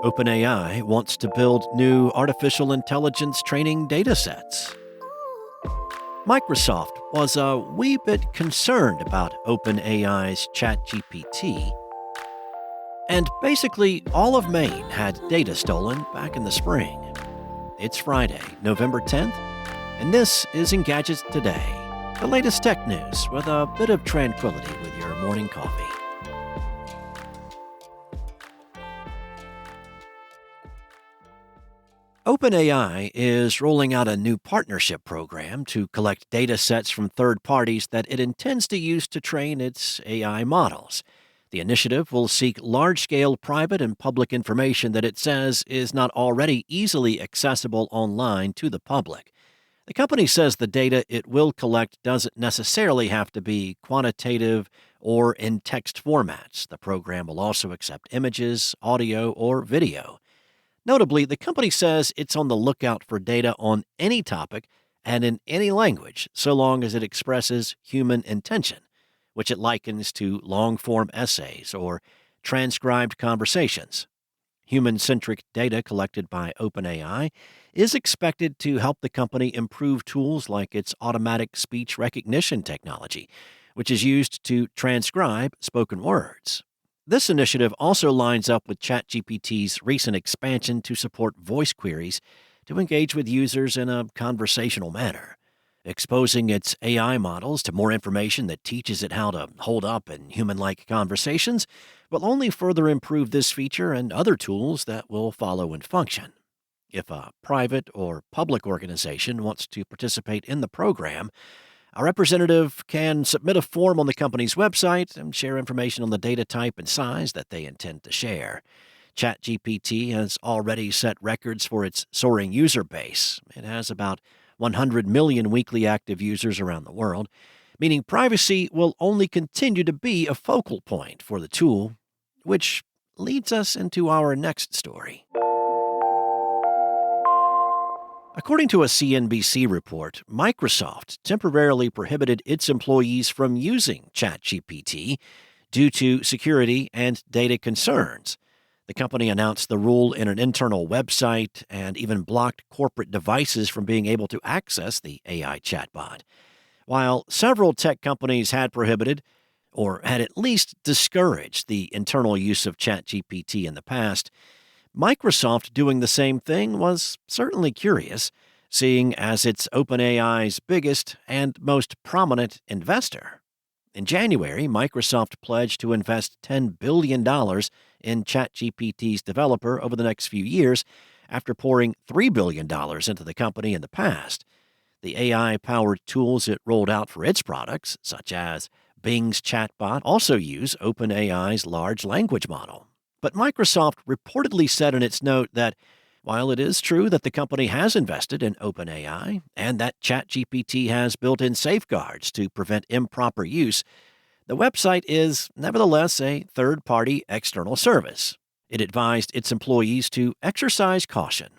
OpenAI wants to build new artificial intelligence training datasets. Microsoft was a wee bit concerned about OpenAI's ChatGPT. And basically, all of Maine had data stolen back in the spring. It's Friday, November 10th, and this is Engadgets Today, the latest tech news with a bit of tranquility with your morning coffee. OpenAI is rolling out a new partnership program to collect data sets from third parties that it intends to use to train its AI models. The initiative will seek large scale private and public information that it says is not already easily accessible online to the public. The company says the data it will collect doesn't necessarily have to be quantitative or in text formats. The program will also accept images, audio, or video. Notably, the company says it's on the lookout for data on any topic and in any language, so long as it expresses human intention, which it likens to long form essays or transcribed conversations. Human centric data collected by OpenAI is expected to help the company improve tools like its automatic speech recognition technology, which is used to transcribe spoken words. This initiative also lines up with ChatGPT's recent expansion to support voice queries to engage with users in a conversational manner. Exposing its AI models to more information that teaches it how to hold up in human like conversations will only further improve this feature and other tools that will follow in function. If a private or public organization wants to participate in the program, a representative can submit a form on the company's website and share information on the data type and size that they intend to share. ChatGPT has already set records for its soaring user base. It has about 100 million weekly active users around the world, meaning privacy will only continue to be a focal point for the tool, which leads us into our next story. According to a CNBC report, Microsoft temporarily prohibited its employees from using ChatGPT due to security and data concerns. The company announced the rule in an internal website and even blocked corporate devices from being able to access the AI chatbot. While several tech companies had prohibited, or had at least discouraged, the internal use of ChatGPT in the past, Microsoft doing the same thing was certainly curious, seeing as it's OpenAI's biggest and most prominent investor. In January, Microsoft pledged to invest $10 billion in ChatGPT's developer over the next few years after pouring $3 billion into the company in the past. The AI-powered tools it rolled out for its products, such as Bing's chatbot, also use OpenAI's large language model. But Microsoft reportedly said in its note that while it is true that the company has invested in OpenAI and that ChatGPT has built-in safeguards to prevent improper use, the website is nevertheless a third-party external service. It advised its employees to exercise caution.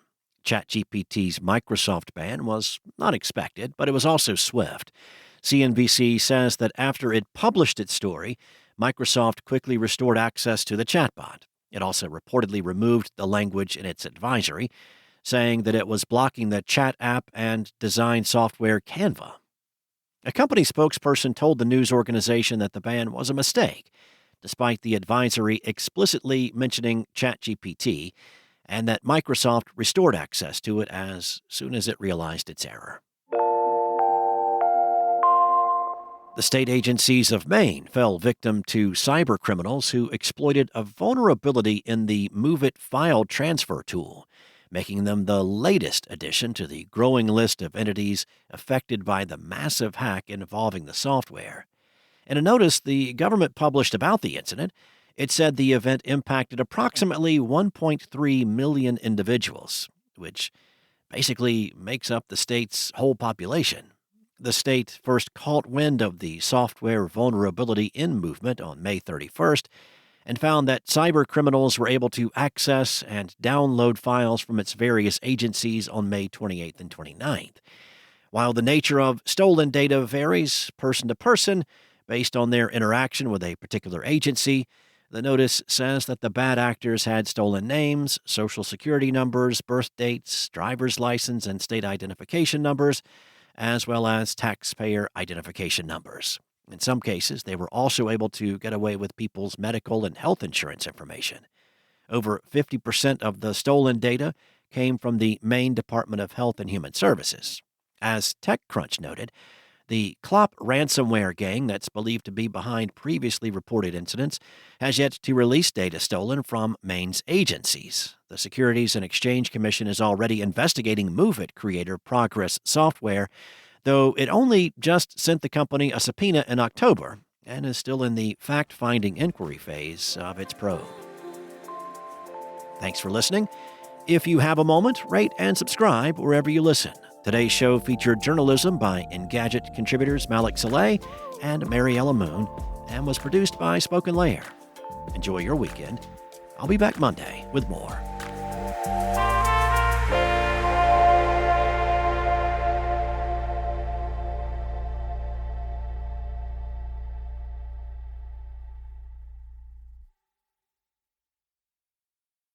ChatGPT's Microsoft ban was not expected, but it was also swift. CNBC says that after it published its story, Microsoft quickly restored access to the chatbot. It also reportedly removed the language in its advisory, saying that it was blocking the chat app and design software Canva. A company spokesperson told the news organization that the ban was a mistake, despite the advisory explicitly mentioning ChatGPT, and that Microsoft restored access to it as soon as it realized its error. The state agencies of Maine fell victim to cyber criminals who exploited a vulnerability in the Move It file transfer tool, making them the latest addition to the growing list of entities affected by the massive hack involving the software. In a notice the government published about the incident, it said the event impacted approximately 1.3 million individuals, which basically makes up the state's whole population. The state first caught wind of the software vulnerability in movement on May 31st and found that cyber criminals were able to access and download files from its various agencies on May 28th and 29th. While the nature of stolen data varies person to person based on their interaction with a particular agency, The notice says that the bad actors had stolen names, social security numbers, birth dates, driver's license and state identification numbers, as well as taxpayer identification numbers. In some cases, they were also able to get away with people's medical and health insurance information. Over 50% of the stolen data came from the Maine Department of Health and Human Services. As TechCrunch noted, the Clop ransomware gang that's believed to be behind previously reported incidents has yet to release data stolen from Maine's agencies. The Securities and Exchange Commission is already investigating MoveIt creator Progress Software, though it only just sent the company a subpoena in October and is still in the fact-finding inquiry phase of its probe. Thanks for listening. If you have a moment, rate and subscribe wherever you listen. Today's show featured journalism by Engadget contributors Malik Saleh and Mariella Moon and was produced by Spoken Layer. Enjoy your weekend. I'll be back Monday with more.